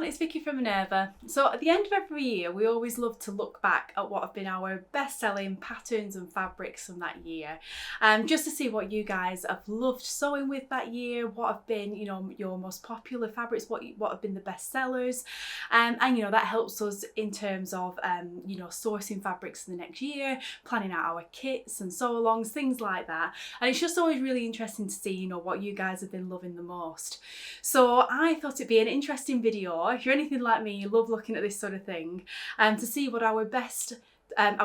it's Vicki from Minerva. So at the end of every year, we always love to look back at what have been our best-selling patterns and fabrics from that year, just to see what you guys have loved sewing with that year, what have been, your most popular fabrics, what have been the best sellers, and that helps us in terms of, sourcing fabrics for the next year, planning out our kits and sew-alongs, things like that. And it's just always really interesting to see, what you guys have been loving the most. So I thought it'd be an interesting video, if you're anything like me, you love looking at this sort of thing, to see what our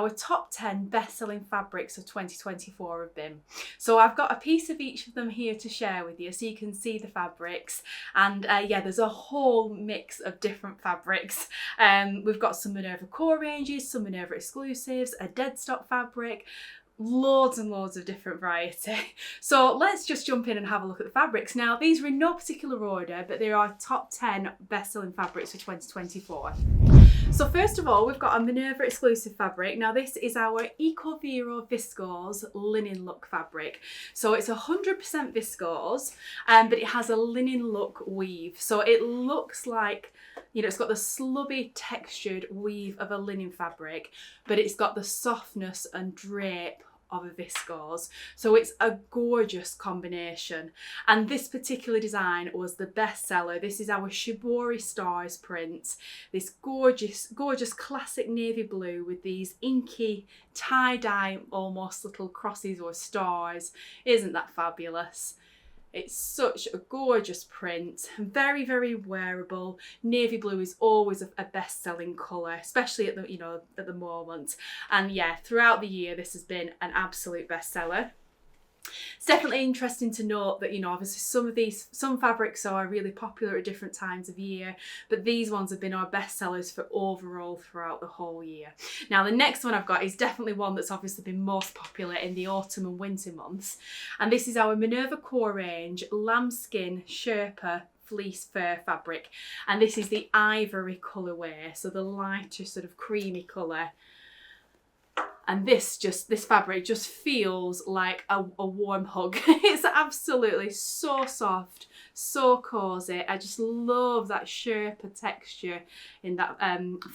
top 10 best-selling fabrics of 2024 have been. So I've got a piece of each of them here to share with you so you can see the fabrics, and there's a whole mix of different fabrics. We've got some Minerva Core ranges, some Minerva exclusives, a dead stock fabric, loads and loads of different variety. So let's just jump in and have a look at the fabrics. Now, these are in no particular order, but they are top 10 best-selling fabrics for 2024. So first of all, we've got a Minerva exclusive fabric. Now this is our Vero viscose linen look fabric. So it's 100% viscose, but it has a linen look weave. So it looks like, it's got the slubby textured weave of a linen fabric, but it's got the softness and drape of a viscose. So it's a gorgeous combination, and this particular design was the best seller. This is our Shibori Stars print, this gorgeous classic navy blue with these inky tie-dye almost little crosses or stars. Isn't that fabulous? It's such a gorgeous print, very, very wearable. Navy blue is always a best-selling colour, especially at the moment. And yeah, throughout the year, this has been an absolute bestseller. It's definitely interesting to note that, obviously some fabrics are really popular at different times of year, but these ones have been our best sellers for overall throughout the whole year. Now, the next one I've got is definitely one that's obviously been most popular in the autumn and winter months. And this is our Minerva Core range Lambskin Sherpa fleece fur fabric. And this is the ivory colourway, so the lighter sort of creamy colour. And this fabric just feels like a warm hug. It's absolutely so soft, so cosy. I just love that Sherpa texture in that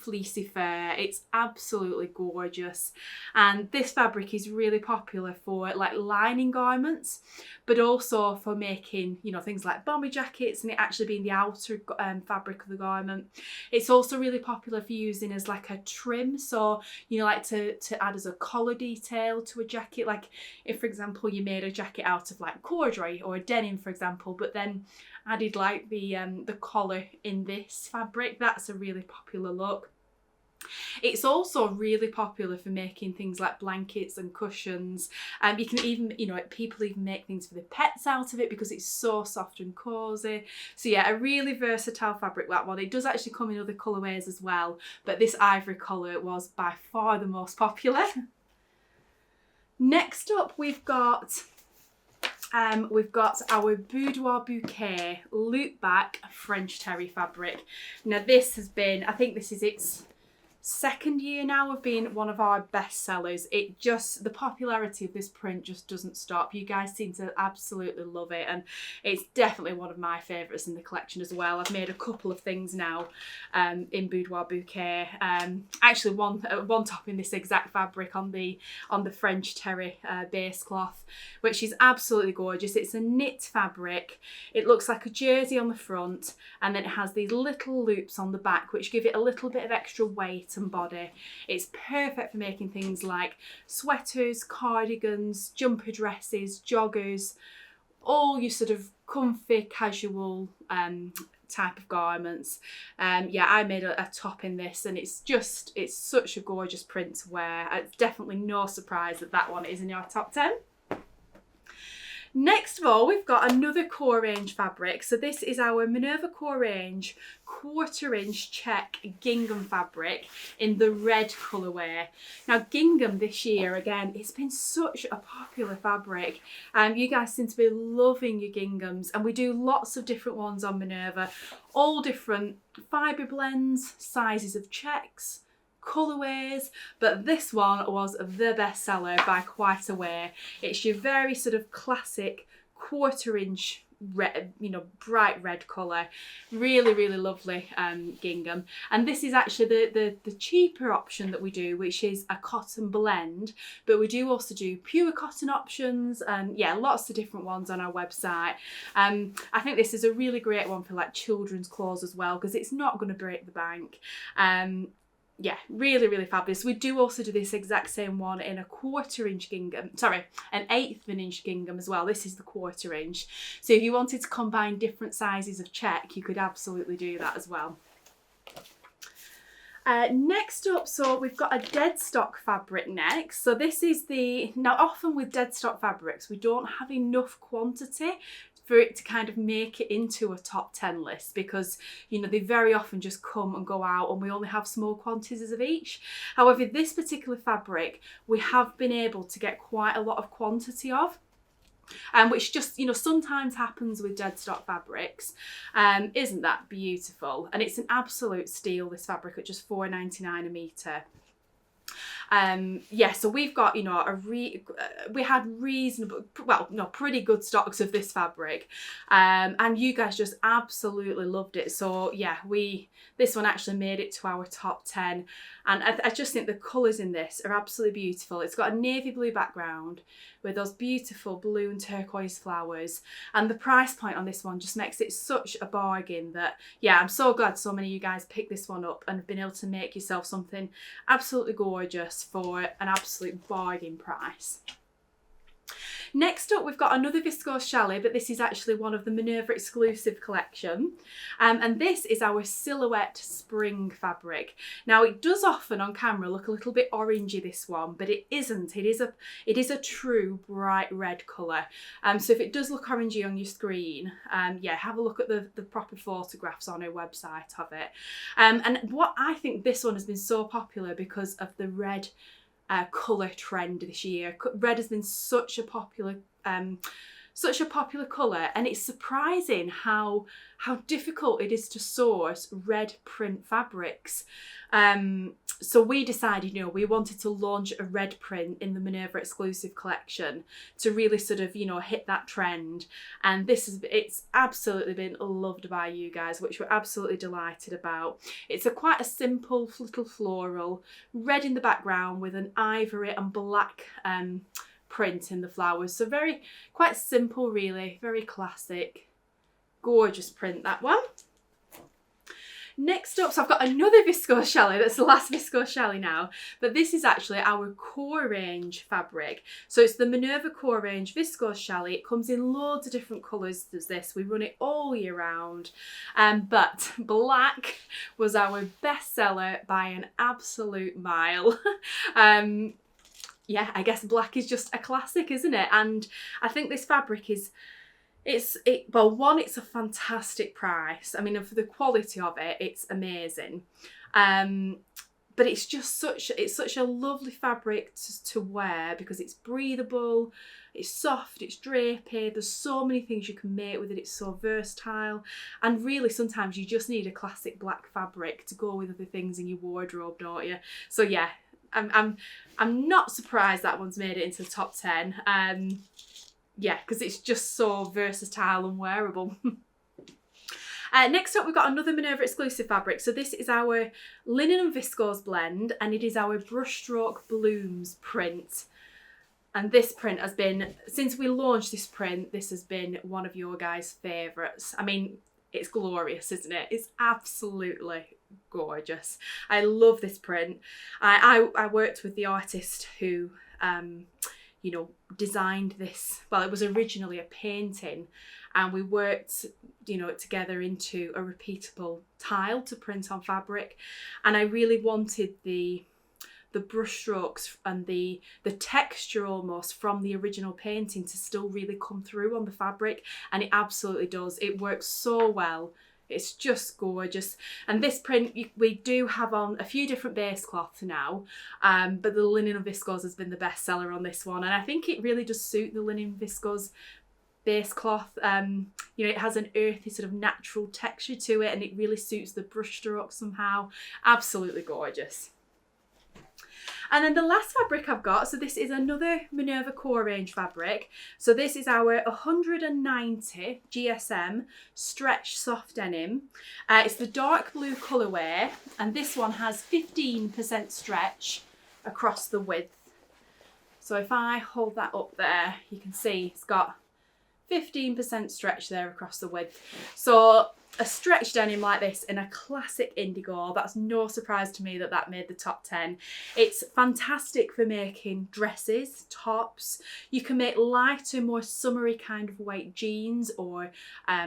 fleecy fur. It's absolutely gorgeous. And this fabric is really popular for like lining garments, but also for making, things like bomber jackets and it actually being the outer fabric of the garment. It's also really popular for using as like a trim. So, like to add as a collar detail to a jacket. Like if, for example, you made a jacket out of like corduroy or a denim, for example, but then added like the collar in this fabric, that's a really popular look. It's also really popular for making things like blankets and cushions. You can even, people even make things for their pets out of it because it's so soft and cosy. So yeah, a really versatile fabric, that one. It does actually come in other colourways as well, but this ivory colour was by far the most popular. Next up, we've got our BDO Bouquet loop back French terry fabric. Now this has been, I think this is its second year now of being one of our best sellers. The popularity of this print just doesn't stop. You guys seem to absolutely love it, and it's definitely one of my favourites in the collection as well. I've made a couple of things now in BDO Bouquet. Actually one top in this exact fabric on the French terry base cloth, which is absolutely gorgeous. It's a knit fabric. It looks like a jersey on the front, and then it has these little loops on the back which give it a little bit of extra weight and body. It's perfect for making things like sweaters, cardigans, jumper dresses, joggers, all your sort of comfy, casual type of garments. I made a top in this, and it's such a gorgeous print to wear. It's definitely no surprise that one is in your top 10. Next of all, we've got another core range fabric. So this is our Minerva Core range 1/4 inch check gingham fabric in the red colourway. Now gingham this year, again, it's been such a popular fabric. You guys seem to be loving your ginghams, and we do lots of different ones on Minerva, all different fibre blends, sizes of checks, colourways, but this one was the bestseller by quite a way. It's your very sort of classic 1/4 inch red, you know, bright red colour. Really lovely gingham. And this is actually the cheaper option that we do, which is a cotton blend, but we do also do pure cotton options, and yeah, lots of different ones on our website. I think this is a really great one for like children's clothes as well, because it's not going to break the bank. Yeah, really fabulous. We do also do this exact same one in a 1/4 inch gingham, sorry, an 1/8 of an inch gingham as well. This is the 1/4 inch. So if you wanted to combine different sizes of check, you could absolutely do that as well. Next up, so we've got a dead stock fabric next. So this is now often with dead stock fabrics, we don't have enough quantity for it to kind of make it into a top 10 list, because you know they very often just come and go out and we only have small quantities of each. However, this particular fabric we have been able to get quite a lot of quantity of, which just, you know, sometimes happens with dead stock fabrics. Isn't that beautiful? And it's an absolute steal, this fabric, at just $4.99 a metre. Yeah, so we've got, you know, we had reasonable, well, no, pretty good stocks of this fabric, and you guys just absolutely loved it. So yeah, this one actually made it to our top 10, and I just think the colours in this are absolutely beautiful. It's got a navy blue background with those beautiful blue and turquoise flowers, and the price point on this one just makes it such a bargain that, yeah, I'm so glad so many of you guys picked this one up and have been able to make yourself something absolutely gorgeous for an absolute bargain price. Next up, we've got another Visco Shelly, but this is actually one of the Minerva exclusive collection. And this is our silhouette spring fabric. Now, it does often on camera look a little bit orangey, this one, but it isn't. It is a true bright red colour. So if it does look orangey on your screen, yeah, have a look at the proper photographs on our website of it. And what I think this one has been so popular because of the red colour trend this year. Red has been such a popular colour, and it's surprising how difficult it is to source red print fabrics. So we decided, you know, we wanted to launch a red print in the Minerva exclusive collection to really sort of, you know, hit that trend. And it's absolutely been loved by you guys, which we're absolutely delighted about. It's quite a simple little floral, red in the background with an ivory and black print in the flowers. So quite simple, really, very classic, gorgeous print, that one. Next up, so I've got another Visco Shelly. That's the last Visco Shelly now, but this is actually our core range fabric. So it's the Minerva core range Visco Shelly. It comes in loads of different colours. There's this, we run it all year round, but black was our best seller by an absolute mile. Yeah, I guess black is just a classic, isn't it? And I think this fabric well, one, it's a fantastic price. I mean, for the quality of it, it's amazing. But it's just such a lovely fabric to wear because it's breathable, it's soft, it's drapey. There's so many things you can make with it. It's so versatile, and really sometimes you just need a classic black fabric to go with other things in your wardrobe, don't you? So yeah, I'm not surprised that one's made it into the top 10. Yeah, because it's just so versatile and wearable. Next up, we've got another Minerva exclusive fabric. So this is our linen and viscose blend, and it is our Brushstroke Blooms print. And this print has been, since we launched this print, this has been one of your guys' favourites. I mean, it's glorious, isn't it? It's absolutely gorgeous. I love this print. I worked with the artist who you know, designed this. Well, it was originally a painting, and we worked, you know, together into a repeatable tile to print on fabric. And I really wanted the brush strokes and the texture almost from the original painting to still really come through on the fabric, and it absolutely does. It works so well. It's just gorgeous. And this print we do have on a few different base cloths now, but the linen and viscose has been the best seller on this one, and I think it really does suit the linen viscose base cloth. You know, it has an earthy sort of natural texture to it, and it really suits the brush stroke somehow. Absolutely gorgeous. And then the last fabric I've got, so this is another Minerva Core range fabric. So this is our 190 GSM stretch soft denim. It's the dark blue colourway, and this one has 15% stretch across the width. So if I hold that up there, you can see it's got 15% stretch there across the width. So a stretch denim like this in a classic indigo, that's no surprise to me that that made the top 10. It's fantastic for making dresses, tops. You can make lighter, more summery kind of weight jeans or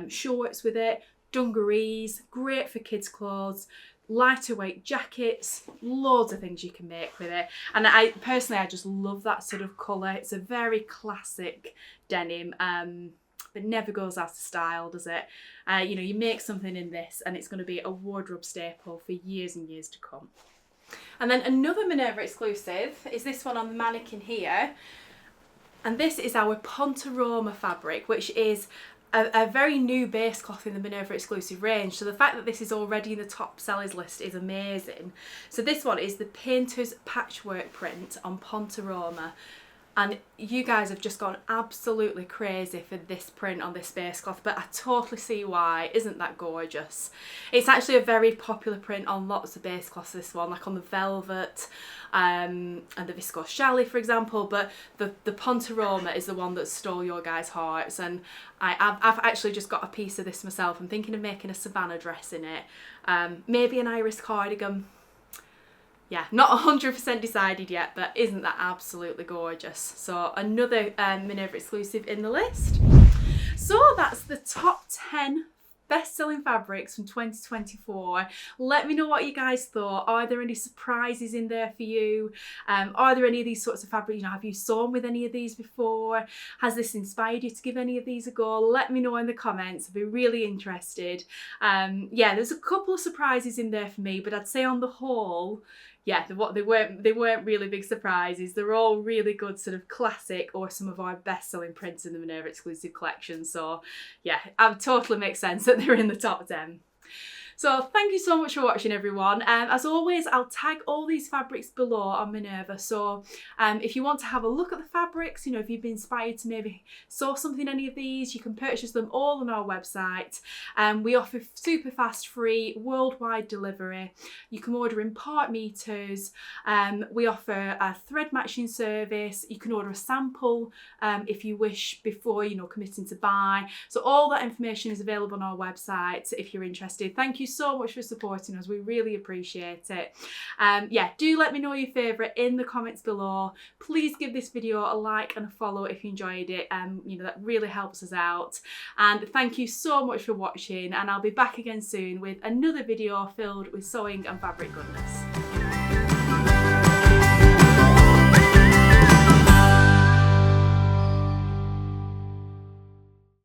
shorts with it, dungarees, great for kids' clothes, lighter weight jackets, loads of things you can make with it. And I personally just love that sort of colour. It's a very classic denim. It never goes out of style, does it? You know, you make something in this and it's going to be a wardrobe staple for years and years to come. And then another Minerva exclusive is this one on the mannequin here. And this is our Ponto Roma fabric, which is a very new base cloth in the Minerva exclusive range. So the fact that this is already in the top sellers list is amazing. So this one is the painter's patchwork print on Ponto Roma. And you guys have just gone absolutely crazy for this print on this base cloth, but I totally see why. Isn't that gorgeous? It's actually a very popular print on lots of base cloths, this one, like on the velvet and the Visco Shelly, for example, but the Ponto Roma is the one that stole your guys' hearts, and I've actually just got a piece of this myself. I'm thinking of making a Savannah dress in it, maybe an iris cardigan. Yeah, not 100% decided yet, but isn't that absolutely gorgeous? So another Minerva exclusive in the list. So that's the top 10 best-selling fabrics from 2024. Let me know what you guys thought. Are there any surprises in there for you? Are there any of these sorts of fabrics, you know, have you sewn with any of these before? Has this inspired you to give any of these a go? Let me know in the comments. I'd be really interested. Yeah, there's a couple of surprises in there for me, but I'd say on the whole, yeah, they weren't really big surprises. They're all really good sort of classic or some of our best-selling prints in the Minerva exclusive collection. So yeah, it totally makes sense that they're in the top 10. So thank you so much for watching, everyone. As always, I'll tag all these fabrics below on Minerva. So if you want to have a look at the fabrics, you know, if you've been inspired to maybe sew something, any of these, you can purchase them all on our website. We offer super fast, free, worldwide delivery. You can order in part meters. We offer a thread matching service. You can order a sample if you wish before, you know, committing to buy. So all that information is available on our website if you're interested. Thank you so much for supporting us. We really appreciate it. Yeah, do let me know your favourite in the comments below. Please give this video a like and a follow if you enjoyed it. You know, that really helps us out. And thank you so much for watching, and I'll be back again soon with another video filled with sewing and fabric goodness.